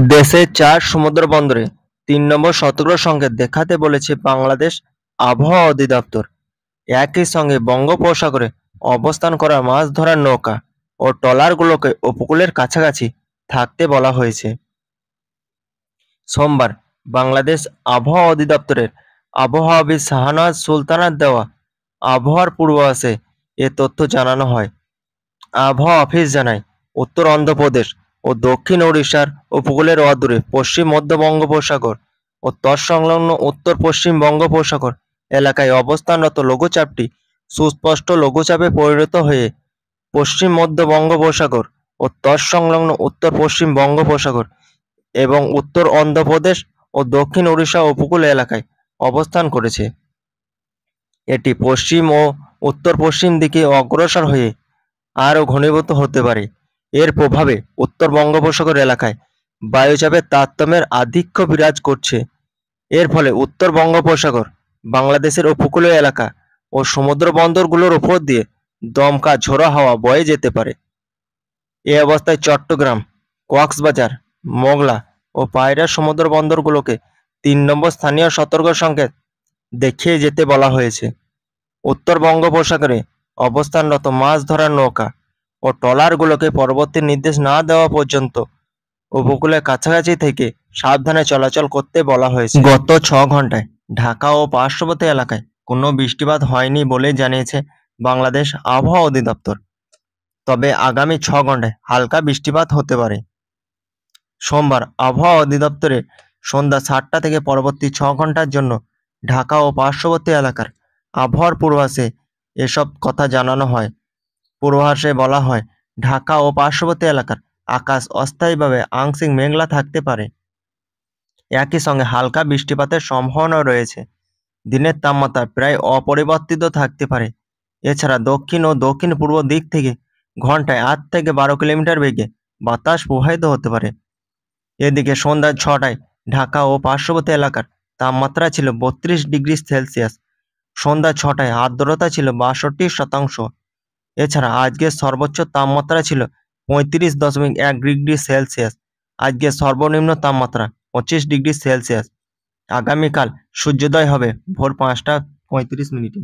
দেশের 4 সমুদ্র বন্দরে 3 নম্বর সতর্ক সংকেত দেখাতে বলেছে বাংলাদেশ আবহাওয়া অধিদপ্তর। একই সঙ্গে বঙ্গোপসাগরে অবস্থান করা মাছ ধরার নৌকা ও ট্রলারগুলোকে উপকূলের কাছাকাছি থাকতে বলা হয়েছে। সোমবার বাংলাদেশ আবহাওয়া অধিদপ্তরের আবহাওয়াবিদ শাহনাজ সুলতানার দেওয়া আবহাওয়ার পূর্বাভাসে এ তথ্য জানানো হয়। আবহাওয়া অফিস জানায়, উত্তর অন্ধ্রপ্রদেশ ও দক্ষিণ ওড়িশার উপকূলের অদূরে পশ্চিম মধ্য বঙ্গোপসাগর ও তৎসংলগ্ন উত্তর পশ্চিম বঙ্গোপসাগর এলাকায় অবস্থানরত লঘুচাপটি সুস্পষ্ট লঘুচাপে পরিণত হয়ে পশ্চিম মধ্য বঙ্গোপসাগর ও তৎসংলগ্ন উত্তর পশ্চিম বঙ্গোপসাগর এবং উত্তর অন্ধ্রপ্রদেশ ও দক্ষিণ ওড়িশা উপকূল এলাকায় অবস্থান করেছে। এটি পশ্চিম ও উত্তর পশ্চিম দিকে অগ্রসর হয়ে আরও ঘনীভূত হতে পারে। এর প্রভাবে উত্তর বঙ্গোপসাগর এলাকায় বায়ুচাপের তারতম্যের আধিক্য বিরাজ করছে। এর ফলে উত্তর বঙ্গোপসাগর, বাংলাদেশের উপকূলীয় এলাকা ও সমুদ্র বন্দরগুলোর উপর দিয়ে দমকা ঝোড়ো হাওয়া বয়ে যেতে পারে। এ অবস্থায় চট্টগ্রাম, কক্সবাজার, মোংলা ও পায়রা সমুদ্র বন্দরগুলোকে 3 নম্বর স্থানীয় সতর্ক সংকেত দেখিয়ে যেতে বলা হয়েছে। উত্তর বঙ্গোপসাগরে অবস্থানরত মাছ ধরার নৌকা ও ট্রলারগুলোকে পরবর্তী নির্দেশ না দেওয়া পর্যন্ত উপকূলের কাছাকাছি থেকে সাবধানে চলাচল করতে বলা হয়েছে। গত 6 ঘন্টায় ঢাকা ও পার্শ্ববর্তী এলাকায় কোনো বৃষ্টিপাত হয়নি বলে জানিয়েছে বাংলাদেশ আবহাওয়া অধিদপ্তর। তবে আগামী 6 ঘন্টায় হালকা বৃষ্টিপাত হতে পারে। সোমবার আবহাওয়া অধিদপ্তরে সন্ধ্যা 7টা থেকে পরবর্তী 6 ঘন্টার জন্য ঢাকা ও পার্শ্ববর্তী এলাকার আবহাওয়ার পূর্বাভাসে এসব কথা জানানো হয়। পূর্বাভাসে বলা হয়, ঢাকা ও পার্শ্ববর্তী এলাকার আকাশ অস্থায়ীভাবে আংশিক মেঘলা থাকতে পারে। একই সঙ্গে হালকা বৃষ্টিপাতের সম্ভাবনা রয়েছে। দিনের তাপমাত্রা প্রায় অপরিবর্তিত থাকতে পারে। এছাড়া দক্ষিণ ও দক্ষিণ পূর্ব দিক থেকে ঘন্টায় 8 থেকে 12 কিলোমিটার বেগে বাতাস প্রবাহিত হতে পারে। এদিকে সন্ধ্যা 6টায় ঢাকা ও পার্শ্ববর্তী এলাকার তাপমাত্রা ছিল 32 ডিগ্রি সেলসিয়াস। সন্ধ্যা 6টায় আর্দ্রতা ছিল 62%। এছাড়া আজকের সর্বোচ্চ তাপমাত্রা ছিল 35.1 ডিগ্রি সেলসিয়াস। আজকের সর্বনিম্ন তাপমাত্রা 25 ডিগ্রি সেলসিয়াস। আগামীকাল সূর্যোদয় হবে ভোর 5টা 35 মিনিটে।